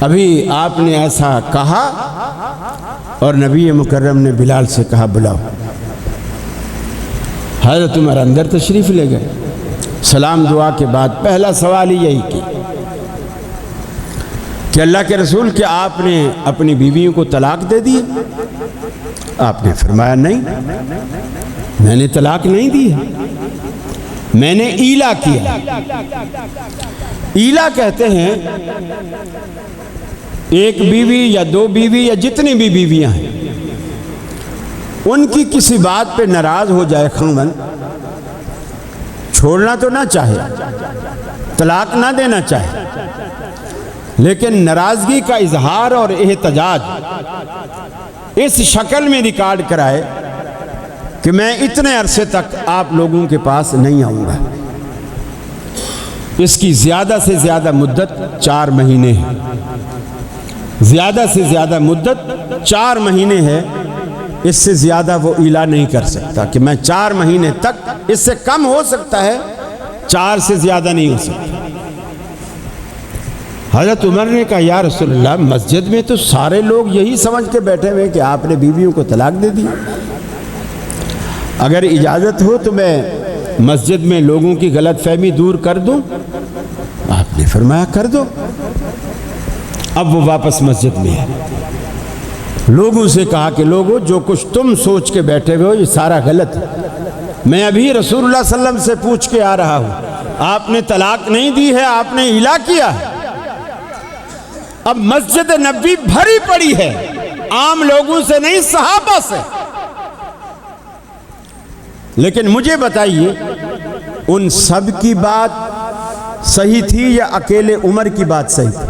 अभी आपने ऐसा कहा और नबी मुकर्रम ने बिलाल से कहा बुलाओ। हज़रत उमर अंदर तशरीफ़ ले गए। सलाम दुआ के बाद पहला सवाल ही यही कि अल्लाह के रसूल, क्या आपने अपनी बीवियों को तलाक दे दी? आपने फरमाया नहीं, मैंने तलाक नहीं दी है, मैंने ईला किया। ईला कहते हैं एक बीवी या दो बीवी या जितनी भी बीवियां हैं, उनकी किसी बात पे नाराज हो जाए खामन, छोड़ना तो ना चाहे, तलाक ना देना चाहे, लेकिन नाराजगी का इजहार और एहतजाज इस शक्ल में रिकॉर्ड कराए कि मैं इतने अरसे तक आप लोगों के पास नहीं आऊंगा। इसकी ज्यादा से ज्यादा मुद्दत 4 महीने है, ज्यादा से ज्यादा मुद्दत 4 महीने है। इससे ज्यादा वो इला नहीं कर सकता कि मैं 4 महीने तक, इससे कम हो सकता है, 4 से ज्यादा नहीं हो सकता। हज़रत उमर ने कहा, या रसूलल्लाह, मस्जिद में तो सारे लोग यही समझ के बैठे हुए कि आपने बीवियों को तलाक दे दी, अगर इजाज़त हो तो मैं मस्जिद में लोगों की गलत फहमी दूर कर दूं। आपने फरमाया कर दो। अब वो वापस मस्जिद में है, लोगों से कहा कि लोगों, जो कुछ तुम सोच के बैठे हुए हो ये सारा गलत है। मैं अभी रसूलुल्लाह सल्लल्लाहु अलैहि वसल्लम से पूछ के आ रहा हूं, आपने तलाक नहीं दी है, आपने इला किया है। अब मस्जिद नबी भरी पड़ी है, आम लोगों से नहीं, सहाबा से। लेकिन मुझे बताइए, उन सब की बात सही थी या अकेले उमर की बात सही थी?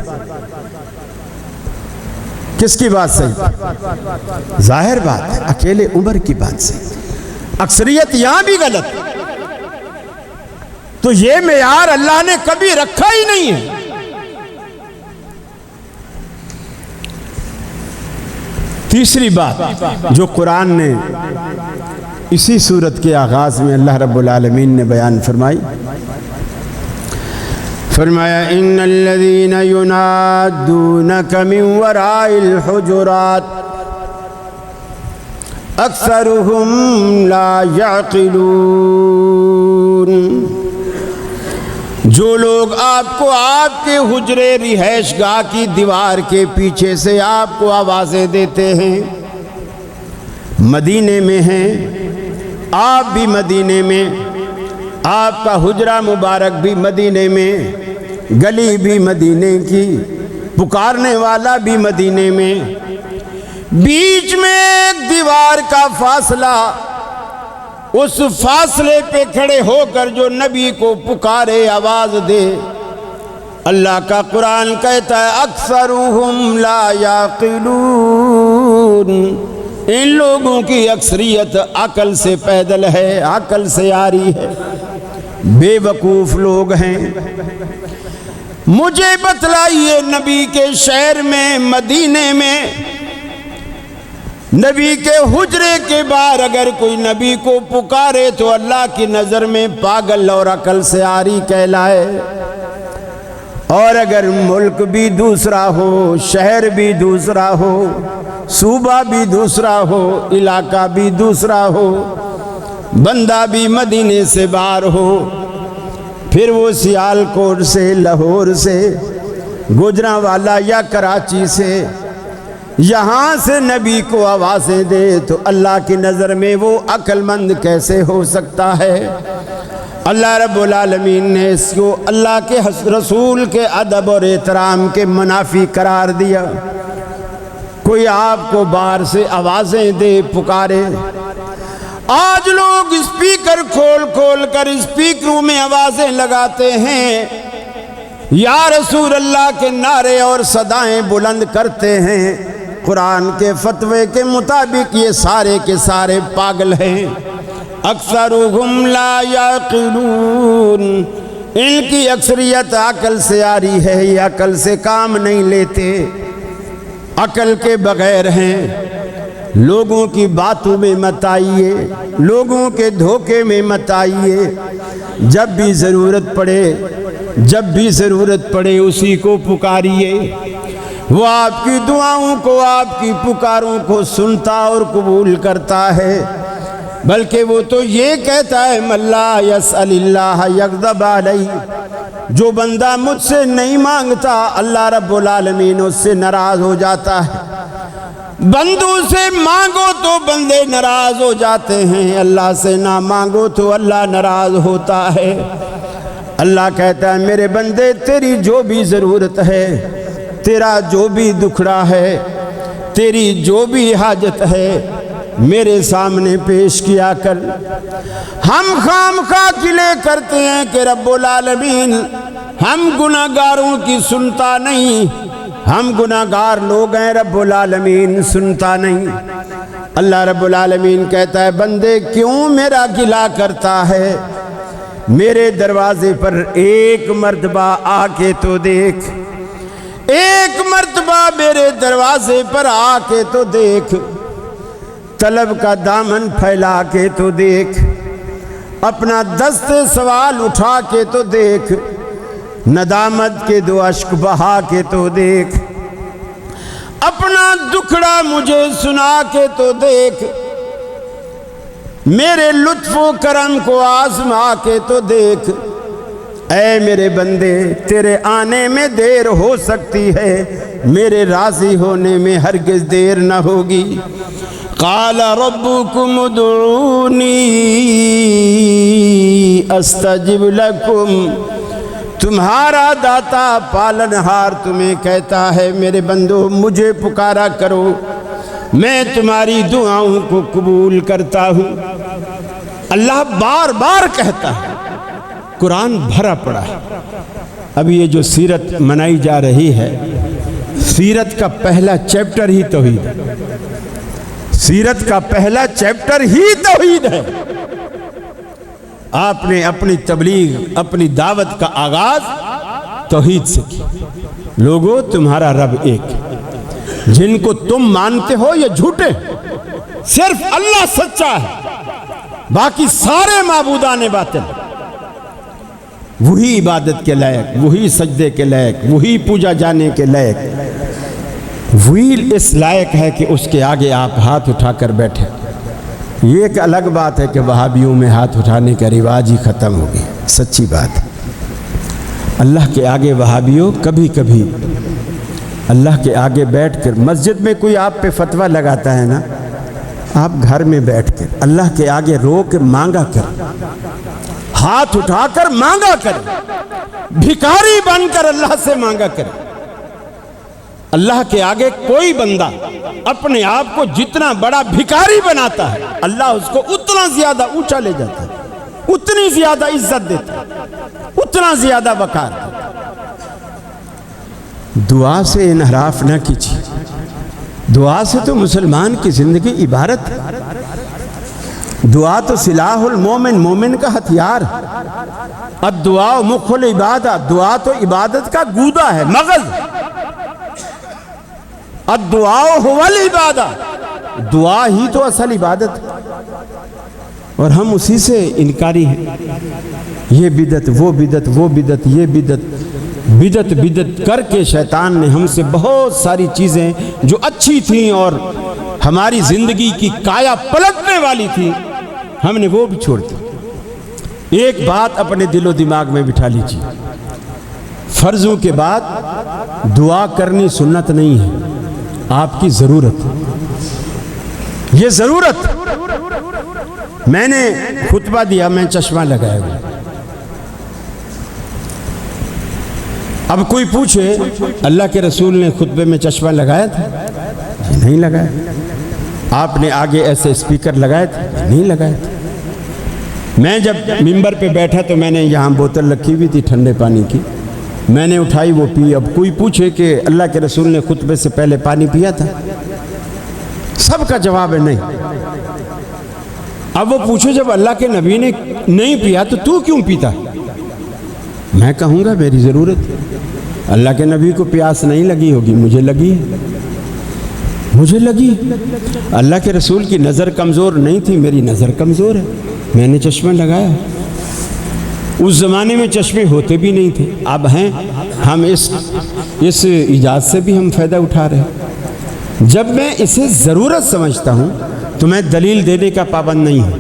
किसकी बात सही? जाहिर बात है अकेले उमर की बात सही। अक्सरियत यहां भी गलत। तो ये मेयार अल्लाह ने कभी रखा ही नहीं है। तीसरी बात जो कुरान ने इसी सूरत के आगाज में अल्लाह रब्बुल आलमीन ने बयान फरमाई, फरमाया इन्नल्लज़ीना युनादूनका मिन वराइल हुजुरात अक्सरुहुम ला यअक़िलून। जो लोग आपको आपके हुजरे रिहाइशगाह की दीवार के पीछे से आपको आवाज़ें देते हैं, मदीने में हैं, आप भी मदीने में, आपका हुजरा मुबारक भी मदीने में, गली भी मदीने की, पुकारने वाला भी मदीने में, बीच में एक दीवार का फासला, उस फासले पे खड़े होकर जो नबी को पुकारे, आवाज दे। अल्लाह का कुरान कहता है अक्सरुहुम ला याक़िलून, इन लोगों की अक्सरियत अकल से पैदल है, अकल से आ रही है, बेवकूफ लोग हैं। मुझे बतलाइए, नबी के शहर में, मदीने में, नबी के हुजरे के बाहर अगर कोई नबी को पुकारे तो अल्लाह की नजर में पागल और अकल से आरी कहलाए। और अगर मुल्क भी दूसरा हो, शहर भी दूसरा हो, सूबा भी दूसरा हो, इलाका भी दूसरा हो, बंदा भी मदीने से बाहर हो, फिर वो सियालकोट से, लाहौर से, गुजरांवाला या कराची से, यहाँ से नबी को आवाज़ें दे, तो अल्लाह की नज़र में वो अक्लमंद कैसे हो सकता है? अल्लाह रब्बुल आलमीन ने इसको अल्लाह के रसूल के अदब और एहतराम के मुनाफी करार दिया। कोई आपको बाहर से आवाज़ें दे, पुकारे। आज लोग स्पीकर खोल खोल कर स्पीकरों में आवाज़ें लगाते हैं, या रसूल अल्लाह के नारे और सदाएं बुलंद करते हैं। कुरान के फतवे के मुताबिक ये सारे के सारे पागल हैं। अक्सरुहुम ला याक़िलून, इनकी अक्सरियत अकल से आ रही है, ये अकल से काम नहीं लेते, अकल के बगैर हैं। लोगों की बातों में मत आइए, लोगों के धोखे में मत आइए। जब भी ज़रूरत पड़े उसी को पुकारिए। वो आपकी दुआओं को, आपकी पुकारों को सुनता और कबूल करता है। बल्कि वो तो ये कहता है, मल्ला यसअलिल्लाह यग़ज़ब अलैहि, जो बंदा मुझसे नहीं मांगता अल्लाह रब्बुल आलमीन उससे नाराज हो जाता है। बंदों से मांगो तो बंदे नाराज हो जाते हैं, अल्लाह से ना मांगो तो अल्लाह नाराज होता है। अल्लाह कहता है, मेरे बंदे तेरी जो भी ज़रूरत है, तेरा जो भी दुखड़ा है, तेरी जो भी हाजत है, मेरे सामने पेश किया कर। हम खामखा गिले करते हैं कि रब्बुल आलमीन हम गुनाहगारों की सुनता नहीं, हम गुनाहगार लोग हैं, रब्बुल आलमीन सुनता नहीं। अल्लाह रब्बुल आलमीन कहता है, बंदे क्यों मेरा गिला करता है? मेरे दरवाजे पर एक मर्तबा आके तो देख, एक मर्तबा मेरे दरवाजे पर आके तो देख, तलब का दामन फैला के तो देख, अपना दस्ते सवाल उठा के तो देख, नदामत के दो अश्क बहा के तो देख, अपना दुखड़ा मुझे सुना के तो देख, मेरे लुत्फ़ो करम को आज़मा के तो देख। ऐ मेरे बंदे, तेरे आने में देर हो सकती है, मेरे राज़ी होने में हरगिज़ देर न होगी। क़ाल रब्बुकुम उदऊनी अस्तजिब लकुम, तुम्हारा दाता पालनहार तुम्हें कहता है, मेरे बंदो मुझे पुकारा करो, मैं तुम्हारी दुआओं को कबूल करता हूँ। अल्लाह बार बार कहता है, कुरान भरा पड़ा है। अब ये जो सीरत मनाई जा रही है, सीरत का पहला चैप्टर ही तौहीद है, सीरत का पहला चैप्टर ही तौहीद है। आपने अपनी तबलीग, अपनी दावत का आगाज तौहीद से किया। लोगों, तुम्हारा रब एक, जिनको तुम मानते हो ये झूठे, सिर्फ अल्लाह सच्चा है, बाकी सारे माबूदाने बातिल। वही इबादत के लायक, वही सजदे के लायक, वही पूजा जाने के लायक, वही इस लायक है कि उसके आगे आप हाथ उठाकर बैठे। ये एक अलग बात है कि वहाबियों में हाथ उठाने का रिवाज ही ख़त्म हो गया, सच्ची बात है। अल्लाह के आगे वहाबियों कभी कभी अल्लाह के आगे बैठकर, मस्जिद में कोई आप पे फतवा लगाता है ना, आप घर में बैठकर अल्लाह के आगे रो के मांगा कर, हाथ उठाकर मांगा कर, भिखारी बनकर अल्लाह से मांगा कर। अल्लाह के आगे कोई बंदा अपने आप को जितना बड़ा भिखारी बनाता है, अल्लाह उसको उतना ज्यादा ऊंचा ले जाता है, उतनी ज्यादा इज्जत देता है, उतना ज्यादा वकार देता है। दुआ से इनहराफ न कीजिए, दुआ से तो मुसलमान की जिंदगी इबारत है। दुआ तो सिलाहुल मोमिन, मोमिन का हथियार। अब दुआ मुखुल इबादत, दुआ तो इबादत का गूदा है, मगज। अब दुआ हुवल इबादत, दुआ ही तो असल इबादत है, और हम उसी से इनकारी हैं। ये बिदत, वो बिदत, वो बिदत, ये बिदत, बिदत बिदत करके शैतान ने हमसे बहुत सारी चीज़ें जो अच्छी थीं और हमारी ज़िंदगी की काया पलटने वाली थी, हमने वो भी छोड़ दी। एक बात अपने दिलो दिमाग में बिठा लीजिए, फ़र्ज़ों के बाद दुआ करनी सुन्नत नहीं है, आपकी ज़रूरत है। ये ज़रूरत, मैंने खुतबा दिया, मैं चश्मा लगाया हुआ। अब कोई पूछे, अल्लाह के रसूल ने खुतबे में चश्मा लगाया था? नहीं लगाया। आपने आगे ऐसे स्पीकर लगाए थे? नहीं लगाए थे। मैं जब मिंबर पे बैठा तो मैंने यहाँ बोतल रखी हुई थी ठंडे पानी की, मैंने उठाई, वो पी। अब कोई पूछे कि अल्लाह के रसूल ने खुतबे से पहले पानी पिया था? सबका जवाब है नहीं। अब वो पूछो, जब अल्लाह के नबी ने नहीं पिया तो तू क्यों पीता? मैं कहूँगा मेरी ज़रूरत है। अल्लाह के नबी को प्यास नहीं लगी होगी, मुझे लगी है, मुझे लगी। अल्लाह के रसूल की नज़र कमज़ोर नहीं थी, मेरी नज़र कमज़ोर है, मैंने चश्मा लगाया। उस ज़माने में चश्मे होते भी नहीं थे, अब हैं। हम इस इजाज़ से भी हम फ़ायदा उठा रहे हैं। जब मैं इसे ज़रूरत समझता हूँ तो मैं दलील देने का पाबंद नहीं हूँ।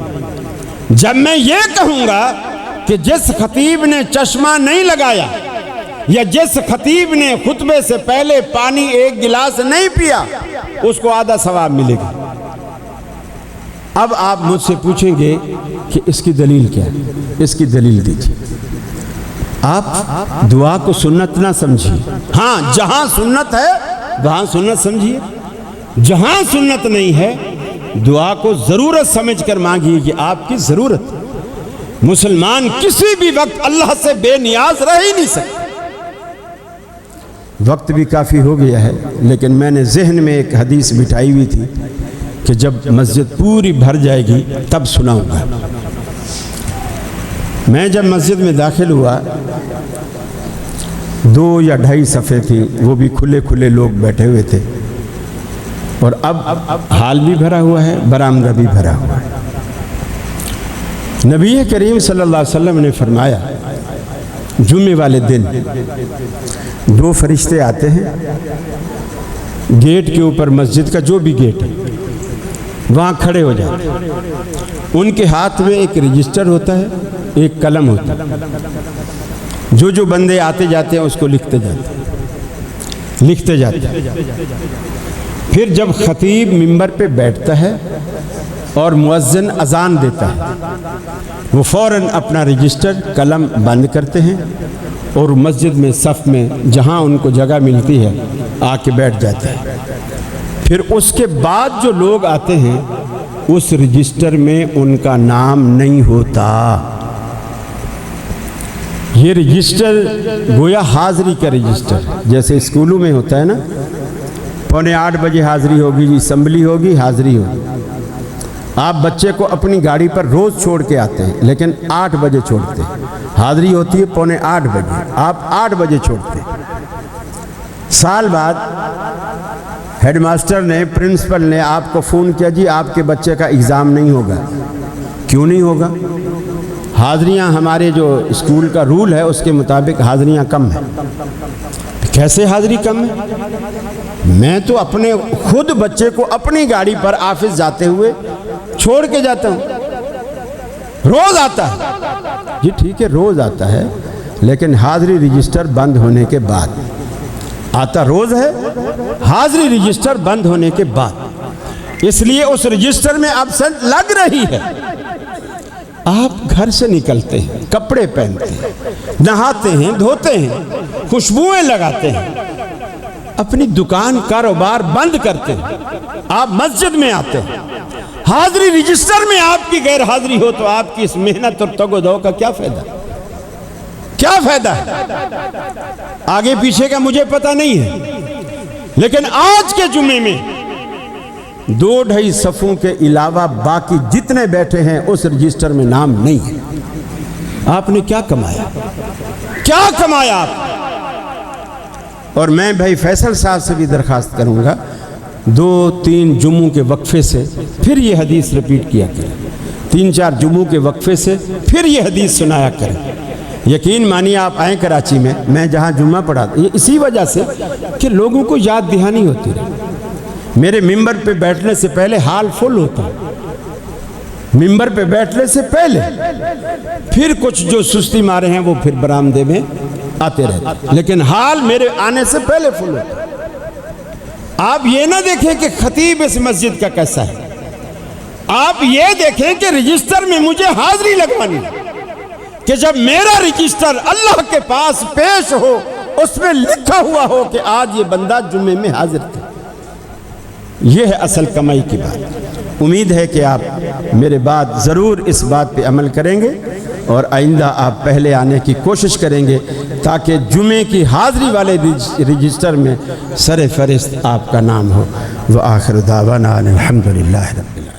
जब मैं ये कहूँगा कि जिस खतीब ने चश्मा नहीं लगाया या जिस खतीब ने खुतबे से पहले पानी एक गिलास नहीं पिया, उसको आधा सवाब मिलेगा। अब आप मुझसे पूछेंगे कि इसकी दलील क्या है? इसकी दलील दीजिए। आप दुआ को सुन्नत ना समझिए। हाँ, जहां सुन्नत है वहां सुन्नत समझिए, जहां सुन्नत नहीं है दुआ को जरूरत समझकर मांगिए कि आपकी जरूरत है। मुसलमान किसी भी वक्त अल्लाह से बेनियाज रह ही नहीं सकता। वक्त भी काफ़ी हो गया है, लेकिन मैंने जहन में एक हदीस बिठाई हुई थी कि जब मस्जिद पूरी भर जाएगी तब सुनाऊंगा। मैं जब मस्जिद में दाखिल हुआ, 2 या 2.5 सफ़े थी, वो भी खुले खुले लोग बैठे हुए थे, और अब हाल भी भरा हुआ है, बरामदा भी भरा हुआ है। नबी करीम सल्लल्लाहु अलैहि वसल्लम ने फरमाया, जुम्मे वाले दिन 2 फरिश्ते आते हैं, गेट के ऊपर, मस्जिद का जो भी गेट है वहाँ खड़े हो जाते हैं। उनके हाथ में एक रजिस्टर होता है, एक कलम होता है। जो बंदे आते जाते हैं उसको लिखते जाते हैं। फिर जब खतीब मिंबर पे बैठता है और मुअज्जिन अजान देता है, वो फ़ौरन अपना रजिस्टर कलम बंद करते हैं और मस्जिद में सफ़ में जहाँ उनको जगह मिलती है आके बैठ जाते हैं। फिर उसके बाद जो लोग आते हैं उस रजिस्टर में उनका नाम नहीं होता। ये रजिस्टर गोया हाज़री का रजिस्टर, जैसे स्कूलों में होता है ना, 7:45 बजे हाज़री होगी, असेंबली होगी, हाज़री होगी। आप बच्चे को अपनी गाड़ी पर रोज़ छोड़ के आते हैं, लेकिन 8 बजे छोड़ते हैं। हाज़री होती है 7:45 बजे, आप 8 बजे छोड़ते हैं। साल बाद हेडमास्टर ने, प्रिंसिपल ने आपको फ़ोन किया, जी आपके बच्चे का एग्ज़ाम नहीं होगा। क्यों नहीं होगा? हाज़रियाँ, हमारे जो स्कूल का रूल है उसके मुताबिक हाज़रियाँ कम है। कैसे हाज़री कम है? मैं तो अपने खुद बच्चे को अपनी गाड़ी पर ऑफिस जाते हुए छोड़ के जाता हूँ, रोज़ आता है। जी ठीक है, रोज़ आता है, लेकिन हाज़री रजिस्टर बंद होने के बाद आता। रोज़ है, हाज़री रजिस्टर बंद होने के बाद, इसलिए उस रजिस्टर में एब्सेंट लग रही है। आप घर से निकलते हैं, कपड़े पहनते हैं, नहाते हैं, धोते हैं, खुशबुएं लगाते हैं, अपनी दुकान कारोबार बंद करते हैं, आप मस्जिद में आते हैं, हाज़री रजिस्टर में आपकी गैर हाज़री हो तो आपकी इस मेहनत और तगोदो का क्या फ़ायदा? क्या फ़ायदा है? आगे पीछे का मुझे पता नहीं है, लेकिन आज के जुम्मे में 2-2.5 सफ़ों के अलावा बाकी जितने बैठे हैं उस रजिस्टर में नाम नहीं है। आपने क्या कमाया? क्या कमाया आप? और मैं भाई फैसल साहब से भी दरखास्त करूंगा, 2-3 जुम्मों के वक्फे से फिर ये हदीस रिपीट किया करें, 3-4 जुम्मों के वक्फे से फिर ये हदीस सुनाया करें। यकीन मानिए, आप आए कराची में, मैं जहाँ जुम्मा पढ़ाता, ये इसी वजह से कि लोगों को याद दहानी होती रही। मेरे मिंबर पे बैठने से पहले हाल फुल होता, मिंबर पे बैठने से पहले। फिर कुछ जो सुस्ती मारे हैं वो फिर बरामदे में आते रहते, लेकिन हाल मेरे आने से पहले फुल होता। आप ये ना देखें कि खतीब इस मस्जिद का कैसा है, आप ये देखें कि रजिस्टर में मुझे हाज़री लगवानी, कि जब मेरा रजिस्टर अल्लाह के पास पेश हो उसमें लिखा हुआ हो कि आज ये बंदा जुम्मे में हाजिर था। यह है असल कमाई की बात। उम्मीद है कि आप मेरे बाद ज़रूर इस बात पे अमल करेंगे और आइंदा आप पहले आने की कोशिश करेंगे, ताकि जुमे की हाज़री वाले रजिस्टर में सर फहरिस्त आपका नाम हो। व आखिर दावाना अल्हम्दुलिल्लाह रब्बिल आलमीन।